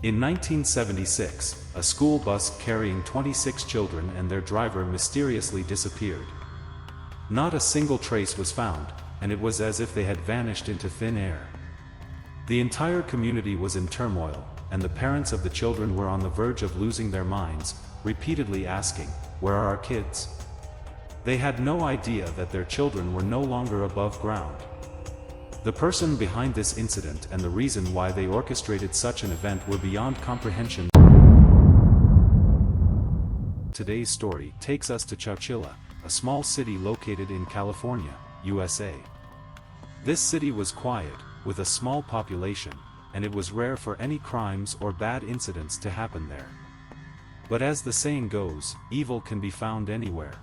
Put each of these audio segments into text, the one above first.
In 1976, a school bus carrying 26 children and their driver mysteriously disappeared. Not a single trace was found, and it was as if they had vanished into thin air. The entire community was in turmoil, and the parents of the children were on the verge of losing their minds, repeatedly asking, "Where are our kids?" They had no idea that their children were no longer above ground. The person behind this incident and the reason why they orchestrated such an event were beyond comprehension. Today's story takes us to Chowchilla, a small city located in California, USA. This city was quiet, with a small population, and it was rare for any crimes or bad incidents to happen there. But as the saying goes, evil can be found anywhere.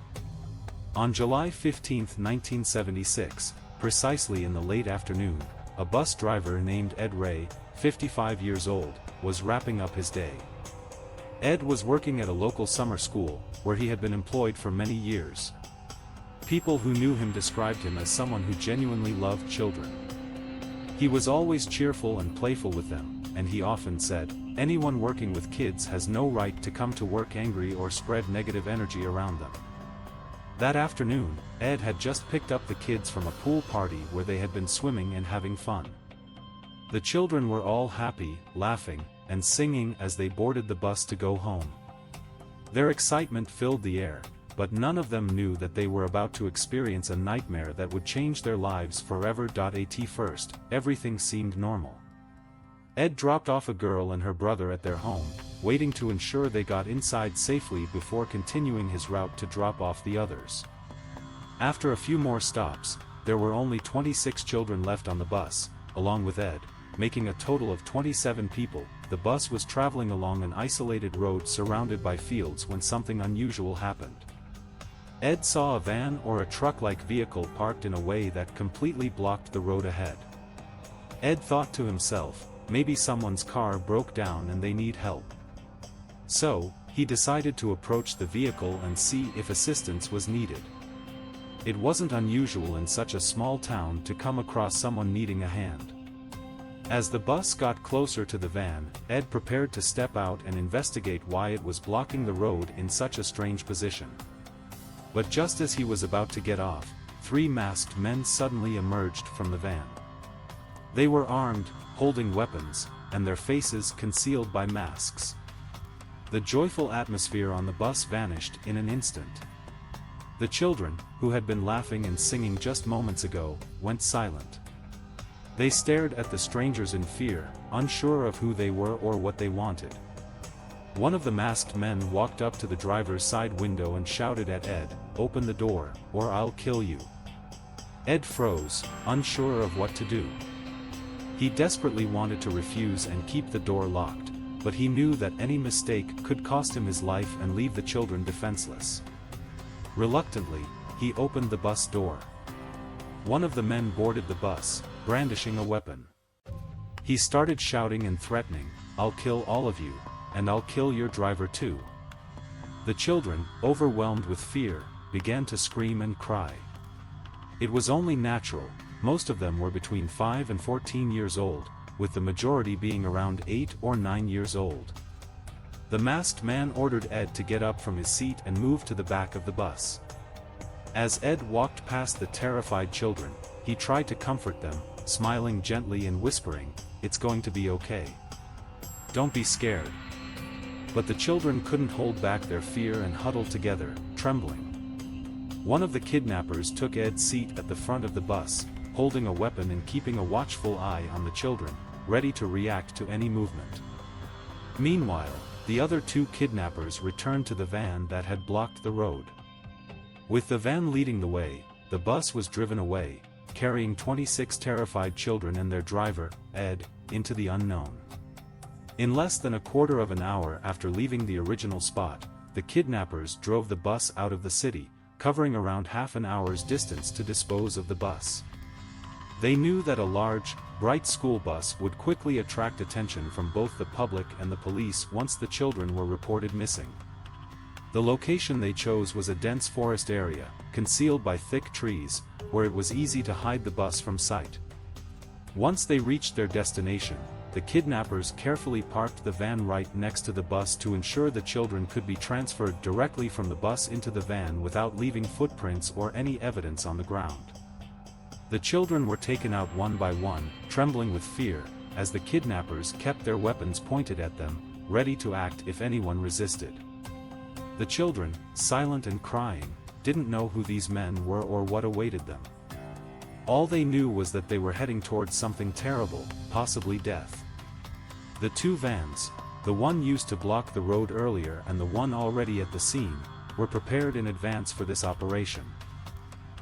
On July 15, 1976, precisely in the late afternoon, a bus driver named Ed Ray, 55 years old, was wrapping up his day. Ed was working at a local summer school, where he had been employed for many years. People who knew him described him as someone who genuinely loved children. He was always cheerful and playful with them, and he often said, "Anyone working with kids has no right to come to work angry or spread negative energy around them." That afternoon, Ed had just picked up the kids from a pool party where they had been swimming and having fun. The children were all happy, laughing, and singing as they boarded the bus to go home. Their excitement filled the air, but none of them knew that they were about to experience a nightmare that would change their lives forever. At first, everything seemed normal. Ed dropped off a girl and her brother at their home, waiting to ensure they got inside safely before continuing his route to drop off the others. After a few more stops, there were only 26 children left on the bus, along with Ed, making a total of 27 people. The bus was traveling along an isolated road surrounded by fields when something unusual happened. Ed saw a van or a truck-like vehicle parked in a way that completely blocked the road ahead. Ed thought to himself, maybe someone's car broke down and they need help. So, he decided to approach the vehicle and see if assistance was needed. It wasn't unusual in such a small town to come across someone needing a hand. As the bus got closer to the van, Ed prepared to step out and investigate why it was blocking the road in such a strange position. But just as he was about to get off, 3 masked men suddenly emerged from the van. They were armed, holding weapons, and their faces concealed by masks. The joyful atmosphere on the bus vanished in an instant. The children, who had been laughing and singing just moments ago, went silent. They stared at the strangers in fear, unsure of who they were or what they wanted. One of the masked men walked up to the driver's side window and shouted at Ed, "Open the door, or I'll kill you." Ed froze, unsure of what to do. He desperately wanted to refuse and keep the door locked, but he knew that any mistake could cost him his life and leave the children defenseless. Reluctantly, he opened the bus door. One of the men boarded the bus, brandishing a weapon. He started shouting and threatening, "I'll kill all of you, and I'll kill your driver too." The children, overwhelmed with fear, began to scream and cry. It was only natural. Most of them were between 5 and 14 years old, with the majority being around 8 or 9 years old. The masked man ordered Ed to get up from his seat and move to the back of the bus. As Ed walked past the terrified children, he tried to comfort them, smiling gently and whispering, "It's going to be okay. Don't be scared." But the children couldn't hold back their fear and huddled together, trembling. One of the kidnappers took Ed's seat at the front of the bus, holding a weapon and keeping a watchful eye on the children, ready to react to any movement. Meanwhile, the other 2 kidnappers returned to the van that had blocked the road. With the van leading the way, the bus was driven away, carrying 26 terrified children and their driver, Ed, into the unknown. In less than a quarter of an hour after leaving the original spot, the kidnappers drove the bus out of the city, covering around half an hour's distance to dispose of the bus. They knew that a large, bright school bus would quickly attract attention from both the public and the police once the children were reported missing. The location they chose was a dense forest area, concealed by thick trees, where it was easy to hide the bus from sight. Once they reached their destination, the kidnappers carefully parked the van right next to the bus to ensure the children could be transferred directly from the bus into the van without leaving footprints or any evidence on the ground. The children were taken out one by one, trembling with fear, as the kidnappers kept their weapons pointed at them, ready to act if anyone resisted. The children, silent and crying, didn't know who these men were or what awaited them. All they knew was that they were heading towards something terrible, possibly death. The two vans, the one used to block the road earlier and the one already at the scene, were prepared in advance for this operation.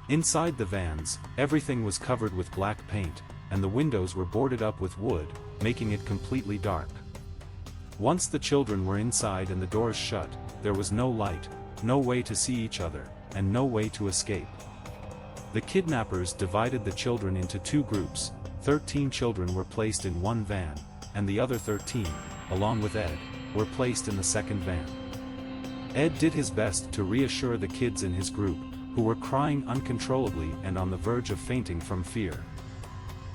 Inside the vans, everything was covered with black paint, and the windows were boarded up with wood, making it completely dark. Once the children were inside and the doors shut, there was no light, no way to see each other, and no way to escape. The kidnappers divided the children into two groups. 13 children were placed in one van, and the other 13, along with Ed, were placed in the second van. Ed did his best to reassure the kids in his group, who were crying uncontrollably and on the verge of fainting from fear.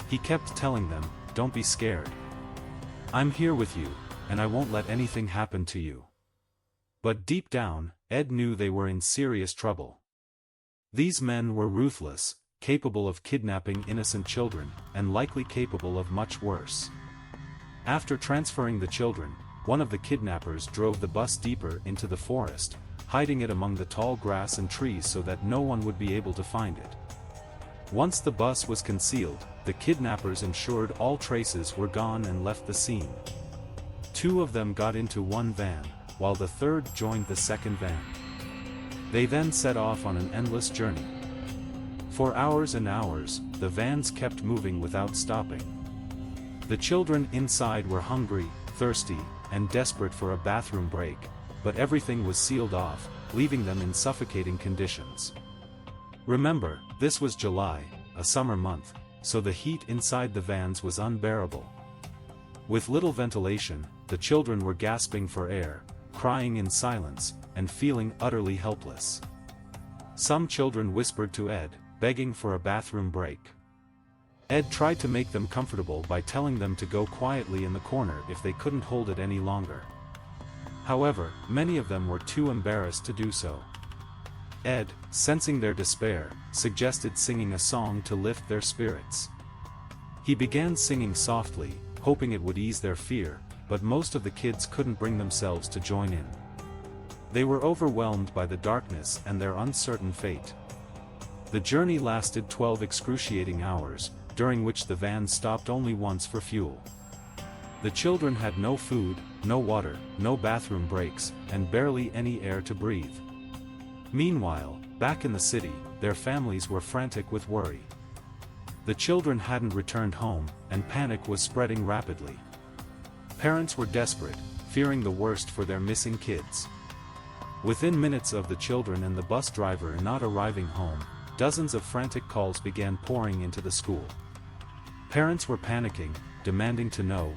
He kept telling them, "Don't be scared. I'm here with you, and I won't let anything happen to you." But deep down, Ed knew they were in serious trouble. These men were ruthless, capable of kidnapping innocent children, and likely capable of much worse. After transferring the children, one of the kidnappers drove the bus deeper into the forest, hiding it among the tall grass and trees so that no one would be able to find it. Once the bus was concealed, the kidnappers ensured all traces were gone and left the scene. Two of them got into one van, while the third joined the second van. They then set off on an endless journey. For hours and hours, the vans kept moving without stopping. The children inside were hungry, thirsty, and desperate for a bathroom break, but everything was sealed off, leaving them in suffocating conditions. Remember, this was July, a summer month, so the heat inside the vans was unbearable. With little ventilation, the children were gasping for air, crying in silence, and feeling utterly helpless. Some children whispered to Ed, begging for a bathroom break. Ed tried to make them comfortable by telling them to go quietly in the corner if they couldn't hold it any longer. However, many of them were too embarrassed to do so. Ed, sensing their despair, suggested singing a song to lift their spirits. He began singing softly, hoping it would ease their fear, but most of the kids couldn't bring themselves to join in. They were overwhelmed by the darkness and their uncertain fate. The journey lasted 12 excruciating hours, during which the van stopped only once for fuel. The children had no food, no water, no bathroom breaks, and barely any air to breathe. Meanwhile, back in the city, their families were frantic with worry. The children hadn't returned home, and panic was spreading rapidly. Parents were desperate, fearing the worst for their missing kids. Within minutes of the children and the bus driver not arriving home, dozens of frantic calls began pouring into the school. Parents were panicking, demanding to know,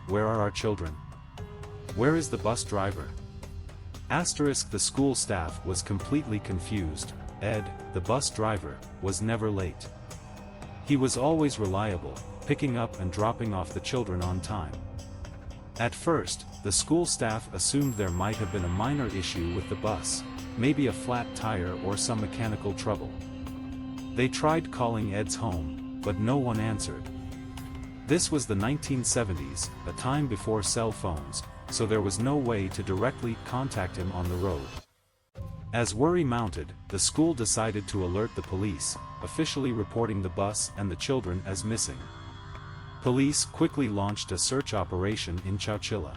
where are our children? Where is the bus driver? The school staff was completely confused. Ed, the bus driver, was never late. He was always reliable, picking up and dropping off the children on time. At first, the school staff assumed there might have been a minor issue with the bus, maybe a flat tire or some mechanical trouble. They tried calling Ed's home, but no one answered. This was the 1970s, a time before cell phones, so there was no way to directly contact him on the road. As worry mounted, the school decided to alert the police, officially reporting the bus and the children as missing. Police quickly launched a search operation in Chowchilla.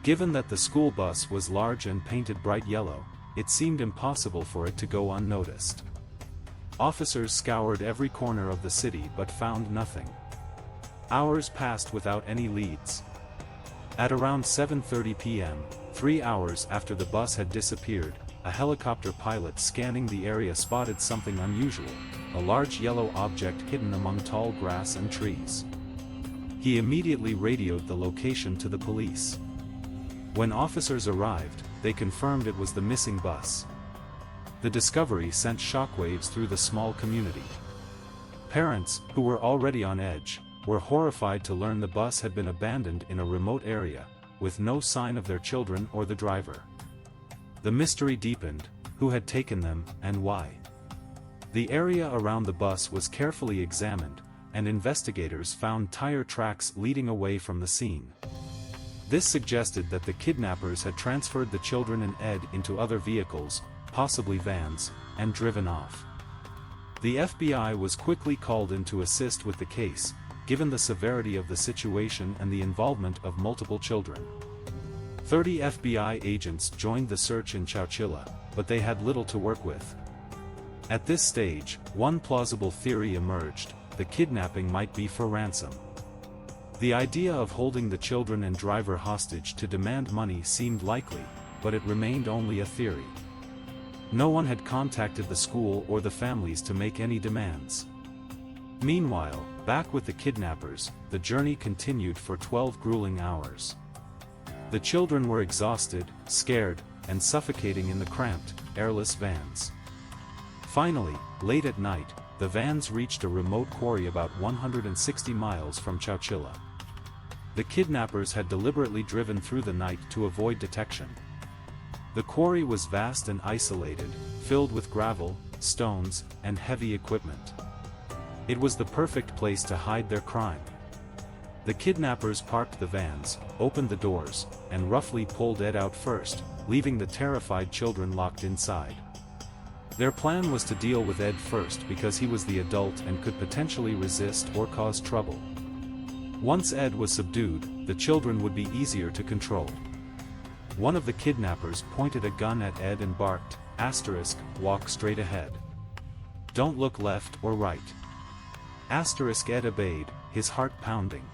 Given that the school bus was large and painted bright yellow, it seemed impossible for it to go unnoticed. Officers scoured every corner of the city but found nothing. Hours passed without any leads. At around 7:30 p.m., 3 hours after the bus had disappeared, a helicopter pilot scanning the area spotted something unusual, a large yellow object hidden among tall grass and trees. He immediately radioed the location to the police. When officers arrived, they confirmed it was the missing bus. The discovery sent shockwaves through the small community. Parents, who were already on edge, were horrified to learn the bus had been abandoned in a remote area, with no sign of their children or the driver. The mystery deepened: who had taken them, and why? The area around the bus was carefully examined, and investigators found tire tracks leading away from the scene. This suggested that the kidnappers had transferred the children and Ed into other vehicles, possibly vans, and driven off. The FBI was quickly called in to assist with the case, given the severity of the situation and the involvement of multiple children. 30 FBI agents joined the search in Chowchilla, but they had little to work with. At this stage, one plausible theory emerged: the kidnapping might be for ransom. The idea of holding the children and driver hostage to demand money seemed likely, but it remained only a theory. No one had contacted the school or the families to make any demands. Meanwhile, back with the kidnappers, the journey continued for 12 grueling hours. The children were exhausted, scared, and suffocating in the cramped, airless vans. Finally, late at night, the vans reached a remote quarry about 160 miles from Chowchilla. The kidnappers had deliberately driven through the night to avoid detection. The quarry was vast and isolated, filled with gravel, stones, and heavy equipment. It was the perfect place to hide their crime. The kidnappers parked the vans, opened the doors, and roughly pulled Ed out first, leaving the terrified children locked inside. Their plan was to deal with Ed first because he was the adult and could potentially resist or cause trouble. Once Ed was subdued, the children would be easier to control. One of the kidnappers pointed a gun at Ed and barked, "Walk straight ahead. Don't look left or right." Ed obeyed, his heart pounding.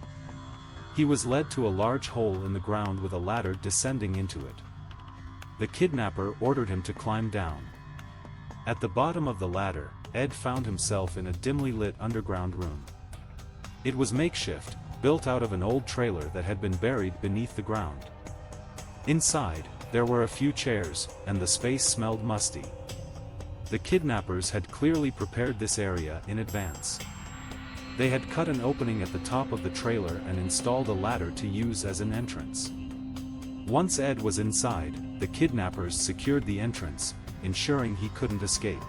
He was led to a large hole in the ground with a ladder descending into it. The kidnapper ordered him to climb down. At the bottom of the ladder, Ed found himself in a dimly lit underground room. It was makeshift, built out of an old trailer that had been buried beneath the ground. Inside, there were a few chairs, and the space smelled musty. The kidnappers had clearly prepared this area in advance. They had cut an opening at the top of the trailer and installed a ladder to use as an entrance. Once Ed was inside, the kidnappers secured the entrance, ensuring he couldn't escape.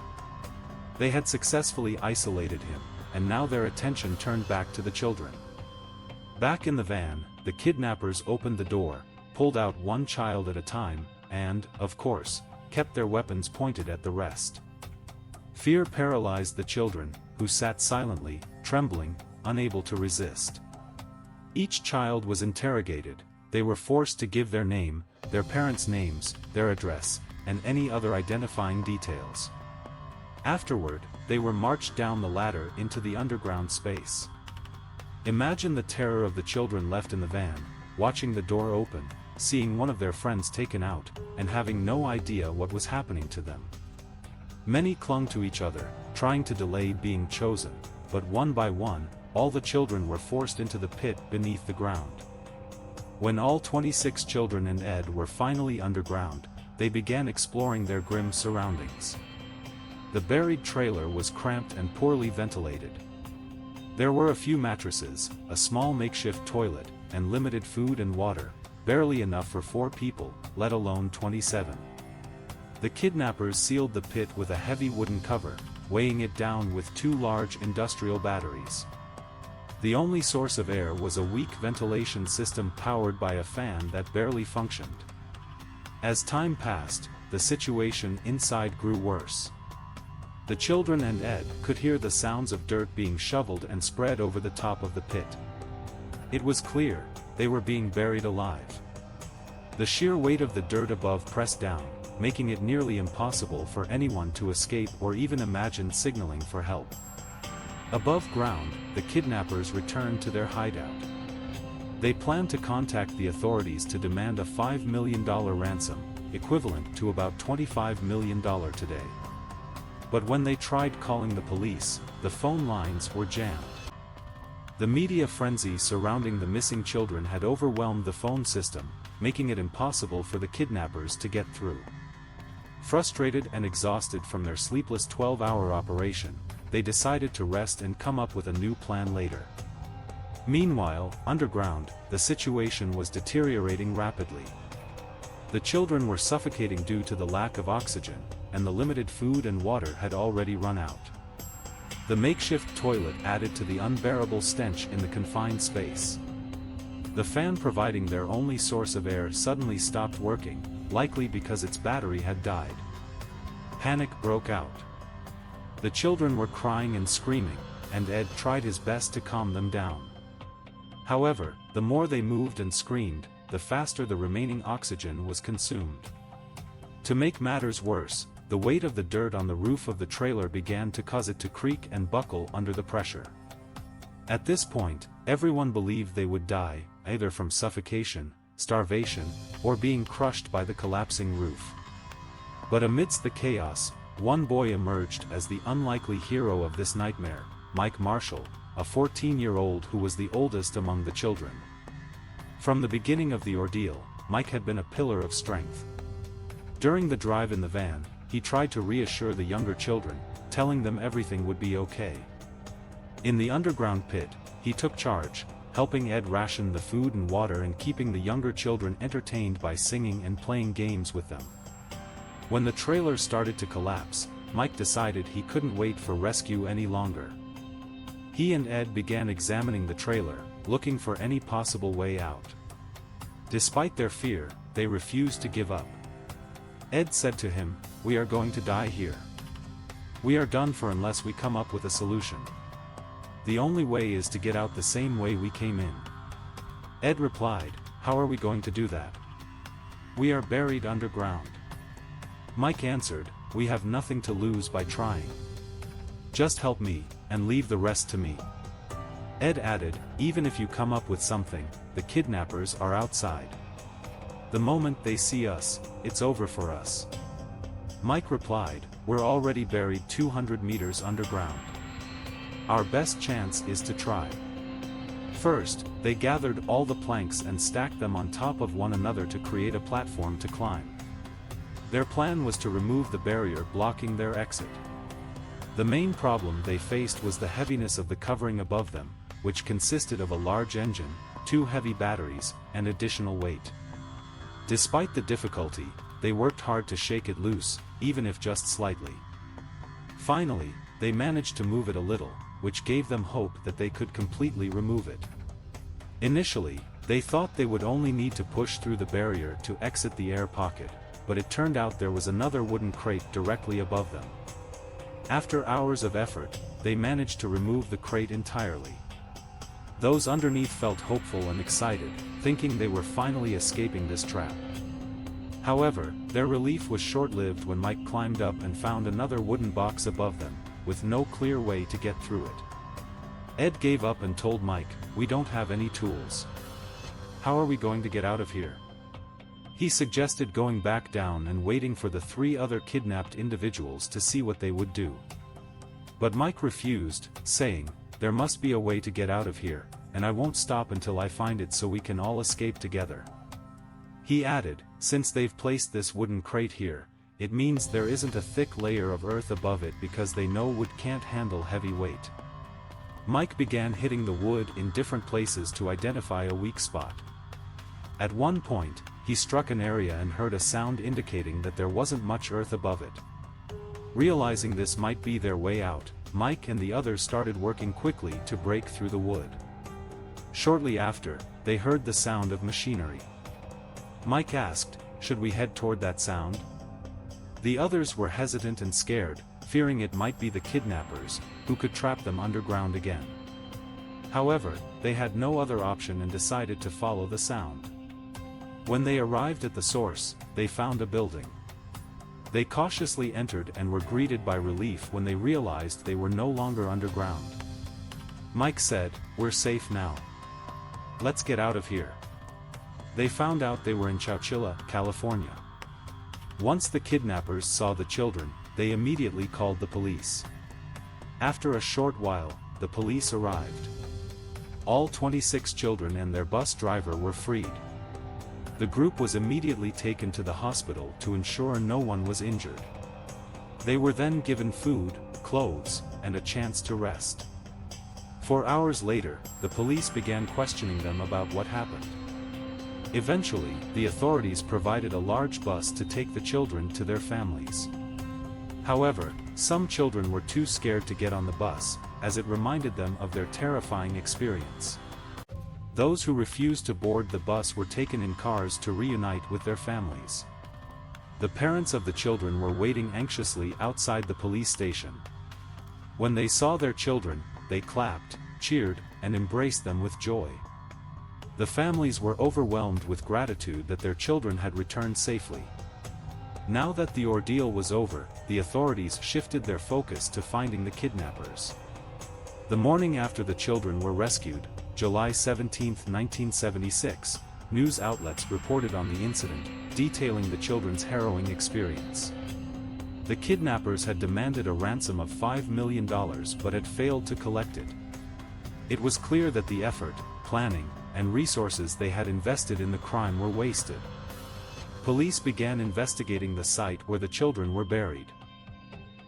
They had successfully isolated him, and now their attention turned back to the children. Back in the van, the kidnappers opened the door, pulled out one child at a time, and, of course, kept their weapons pointed at the rest. Fear paralyzed the children, who sat silently, trembling, unable to resist. Each child was interrogated. They were forced to give their name, their parents' names, their address, and any other identifying details. Afterward, they were marched down the ladder into the underground space. Imagine the terror of the children left in the van, watching the door open, seeing one of their friends taken out, and having no idea what was happening to them. Many clung to each other, trying to delay being chosen, but one by one, all the children were forced into the pit beneath the ground. When all 26 children and Ed were finally underground, they began exploring their grim surroundings. The buried trailer was cramped and poorly ventilated. There were a few mattresses, a small makeshift toilet, and limited food and water, barely enough for 4 people, let alone 27. The kidnappers sealed the pit with a heavy wooden cover, weighing it down with 2 large industrial batteries. The only source of air was a weak ventilation system powered by a fan that barely functioned. As time passed, the situation inside grew worse. The children and Ed could hear the sounds of dirt being shoveled and spread over the top of the pit. It was clear, they were being buried alive. The sheer weight of the dirt above pressed down, making it nearly impossible for anyone to escape or even imagine signaling for help. Above ground, the kidnappers returned to their hideout. They planned to contact the authorities to demand a $5 million ransom, equivalent to about $25 million today. But when they tried calling the police, the phone lines were jammed. The media frenzy surrounding the missing children had overwhelmed the phone system, making it impossible for the kidnappers to get through. Frustrated and exhausted from their sleepless 12-hour operation, they decided to rest and come up with a new plan later. Meanwhile, underground, the situation was deteriorating rapidly. The children were suffocating due to the lack of oxygen, and the limited food and water had already run out. The makeshift toilet added to the unbearable stench in the confined space. The fan providing their only source of air suddenly stopped working, likely because its battery had died. Panic broke out. The children were crying and screaming, and Ed tried his best to calm them down. However, the more they moved and screamed, the faster the remaining oxygen was consumed. To make matters worse, the weight of the dirt on the roof of the trailer began to cause it to creak and buckle under the pressure. At this point, everyone believed they would die, either from suffocation, starvation, or being crushed by the collapsing roof. But amidst the chaos, one boy emerged as the unlikely hero of this nightmare, Mike Marshall, a 14-year-old who was the oldest among the children. From the beginning of the ordeal, Mike had been a pillar of strength. During the drive in the van, he tried to reassure the younger children, telling them everything would be okay. In the underground pit, he took charge, helping Ed ration the food and water and keeping the younger children entertained by singing and playing games with them. When the trailer started to collapse, Mike decided he couldn't wait for rescue any longer. He and Ed began examining the trailer, looking for any possible way out. Despite their fear, they refused to give up. Ed said to him, "We are going to die here. We are done for unless we come up with a solution. The only way is to get out the same way we came in." Ed replied, "How are we going to do that? We are buried underground." Mike answered, "We have nothing to lose by trying. Just help me, and leave the rest to me." Ed added, "Even if you come up with something, the kidnappers are outside. The moment they see us, it's over for us." Mike replied, "We're already buried 200 meters underground. Our best chance is to try." First, they gathered all the planks and stacked them on top of one another to create a platform to climb. Their plan was to remove the barrier blocking their exit. The main problem they faced was the heaviness of the covering above them, which consisted of a large engine, 2 heavy batteries, and additional weight. Despite the difficulty, they worked hard to shake it loose, even if just slightly. Finally, they managed to move it a little, which gave them hope that they could completely remove it. Initially, they thought they would only need to push through the barrier to exit the air pocket, but it turned out there was another wooden crate directly above them. After hours of effort, they managed to remove the crate entirely. Those underneath felt hopeful and excited, thinking they were finally escaping this trap. However, their relief was short-lived when Mike climbed up and found another wooden box above them, with no clear way to get through it. Ed gave up and told Mike, "We don't have any tools. How are we going to get out of here?" He suggested going back down and waiting for the 3 other kidnapped individuals to see what they would do. But Mike refused, saying, "There must be a way to get out of here, and I won't stop until I find it so we can all escape together." He added, "Since they've placed this wooden crate here, it means there isn't a thick layer of earth above it because they know wood can't handle heavy weight." Mike began hitting the wood in different places to identify a weak spot. At one point, he struck an area and heard a sound indicating that there wasn't much earth above it. Realizing this might be their way out, Mike and the others started working quickly to break through the wood. Shortly after, they heard the sound of machinery. Mike asked, "Should we head toward that sound?" The others were hesitant and scared, fearing it might be the kidnappers, who could trap them underground again. However, they had no other option and decided to follow the sound. When they arrived at the source, they found a building. They cautiously entered and were greeted by relief when they realized they were no longer underground. Mike said, "We're safe now. Let's get out of here." They found out they were in Chowchilla, California. Once the kidnappers saw the children, they immediately called the police. After a short while, the police arrived. All 26 children and their bus driver were freed. The group was immediately taken to the hospital to ensure no one was injured. They were then given food, clothes, and a chance to rest. For hours later, the police began questioning them about what happened. Eventually, the authorities provided a large bus to take the children to their families. However, some children were too scared to get on the bus, as it reminded them of their terrifying experience. Those who refused to board the bus were taken in cars to reunite with their families. The parents of the children were waiting anxiously outside the police station. When they saw their children, they clapped, cheered, and embraced them with joy. The families were overwhelmed with gratitude that their children had returned safely. Now that the ordeal was over, the authorities shifted their focus to finding the kidnappers. The morning after the children were rescued, July 17, 1976, news outlets reported on the incident, detailing the children's harrowing experience. The kidnappers had demanded a ransom of $5 million but had failed to collect it. It was clear that the effort, planning, and resources they had invested in the crime were wasted. Police began investigating the site where the children were buried.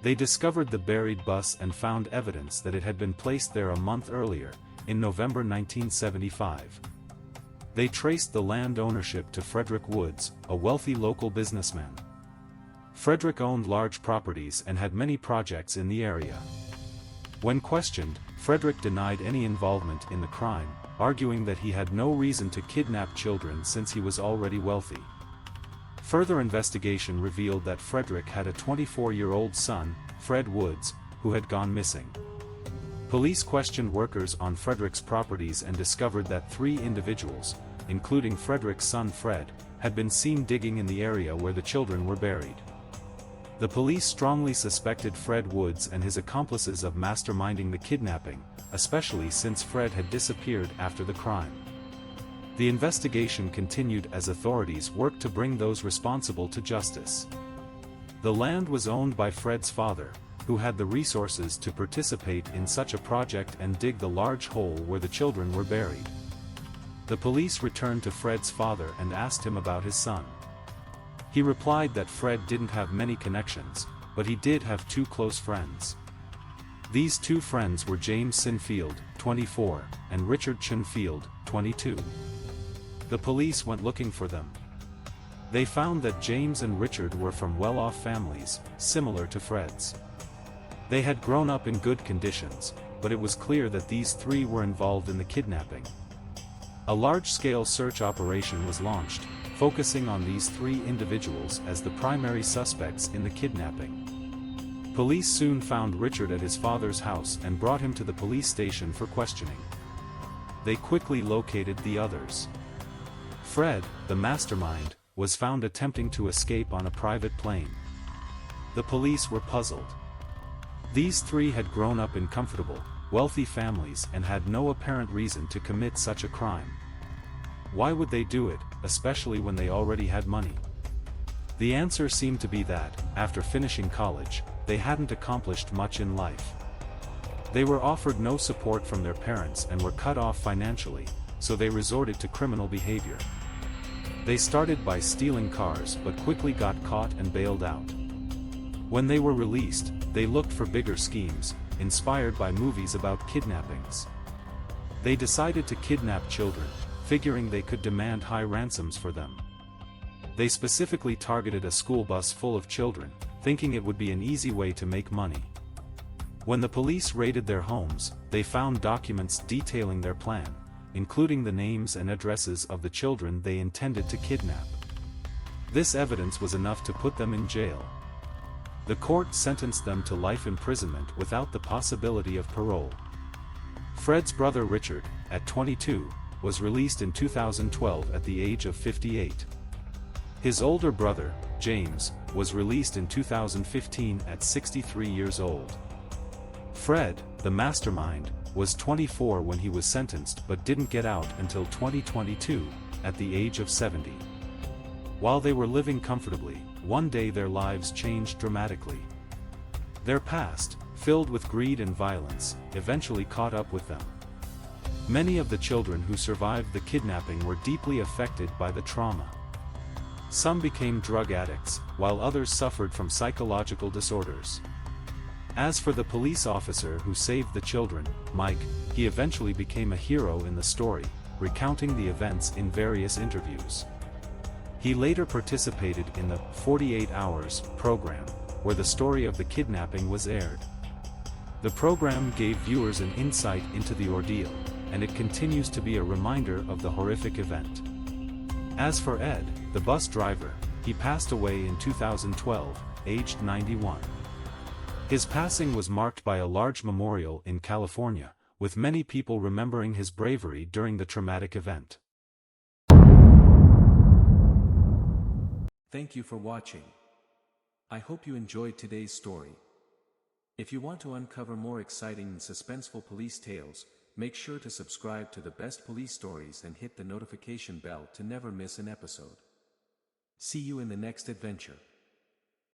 They discovered the buried bus and found evidence that it had been placed there a month earlier, in November 1975. They traced the land ownership to Frederick Woods, a wealthy local businessman. Frederick owned large properties and had many projects in the area. When questioned, Frederick denied any involvement in the crime, arguing that he had no reason to kidnap children since he was already wealthy. Further investigation revealed that Frederick had a 24-year-old son, Fred Woods, who had gone missing. Police questioned workers on Frederick's properties and discovered that 3 individuals, including Frederick's son Fred, had been seen digging in the area where the children were buried. The police strongly suspected Fred Woods and his accomplices of masterminding the kidnapping, especially since Fred had disappeared after the crime. The investigation continued as authorities worked to bring those responsible to justice. The land was owned by Fred's father, who had the resources to participate in such a project and dig the large hole where the children were buried. The police returned to Fred's father and asked him about his son. He replied that Fred didn't have many connections, but he did have 2 close friends. These 2 friends were James Sinfield, 24, and Richard Chinfield, 22. The police went looking for them. They found that James and Richard were from well-off families, similar to Fred's. They had grown up in good conditions, but it was clear that these 3 were involved in the kidnapping. A large-scale search operation was launched, focusing on these 3 individuals as the primary suspects in the kidnapping. Police soon found Richard at his father's house and brought him to the police station for questioning. They quickly located the others. Fred, the mastermind, was found attempting to escape on a private plane. The police were puzzled. These 3 had grown up in comfortable, wealthy families and had no apparent reason to commit such a crime. Why would they do it, especially when they already had money? The answer seemed to be that, after finishing college, they hadn't accomplished much in life. They were offered no support from their parents and were cut off financially, so they resorted to criminal behavior. They started by stealing cars but quickly got caught and bailed out. When they were released, they looked for bigger schemes, inspired by movies about kidnappings. They decided to kidnap children, figuring they could demand high ransoms for them. They specifically targeted a school bus full of children, thinking it would be an easy way to make money. When the police raided their homes, they found documents detailing their plan, including the names and addresses of the children they intended to kidnap. This evidence was enough to put them in jail. The court sentenced them to life imprisonment without the possibility of parole. Fred's brother Richard, at 22, was released in 2012 at the age of 58. His older brother, James, was released in 2015 at 63 years old. Fred, the mastermind, was 24 when he was sentenced but didn't get out until 2022, at the age of 70. While they were living comfortably, one day their lives changed dramatically. Their past, filled with greed and violence, eventually caught up with them. Many of the children who survived the kidnapping were deeply affected by the trauma. Some became drug addicts, while others suffered from psychological disorders. As for the police officer who saved the children, Mike, he eventually became a hero in the story, recounting the events in various interviews. He later participated in the 48 Hours program, where the story of the kidnapping was aired. The program gave viewers an insight into the ordeal, and it continues to be a reminder of the horrific event. As for Ed, the bus driver, he passed away in 2012, aged 91. His passing was marked by a large memorial in California, with many people remembering his bravery during the traumatic event. Thank you for watching. I hope you enjoyed today's story. If you want to uncover more exciting and suspenseful police tales, make sure to subscribe to the best police stories and hit the notification bell to never miss an episode. See you in the next adventure.